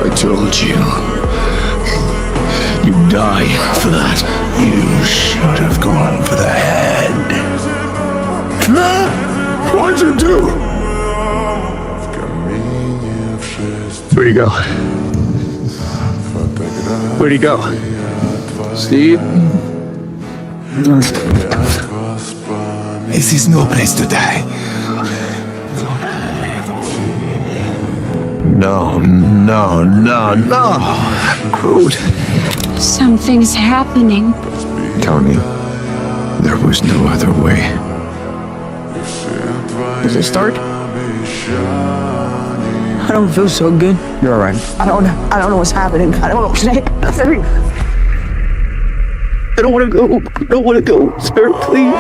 I told you. You die for that. You should have gone for the head. Huh? What'd you do? Where'd he go? Where'd he go? Steve? This is no place to die. No. Groot. Something's happening. Tony, there was no other way. Does it start? I don't feel so good. You're alright. I don't know what's happening. I don't know what's happening. I don't want to go. Spirit, please.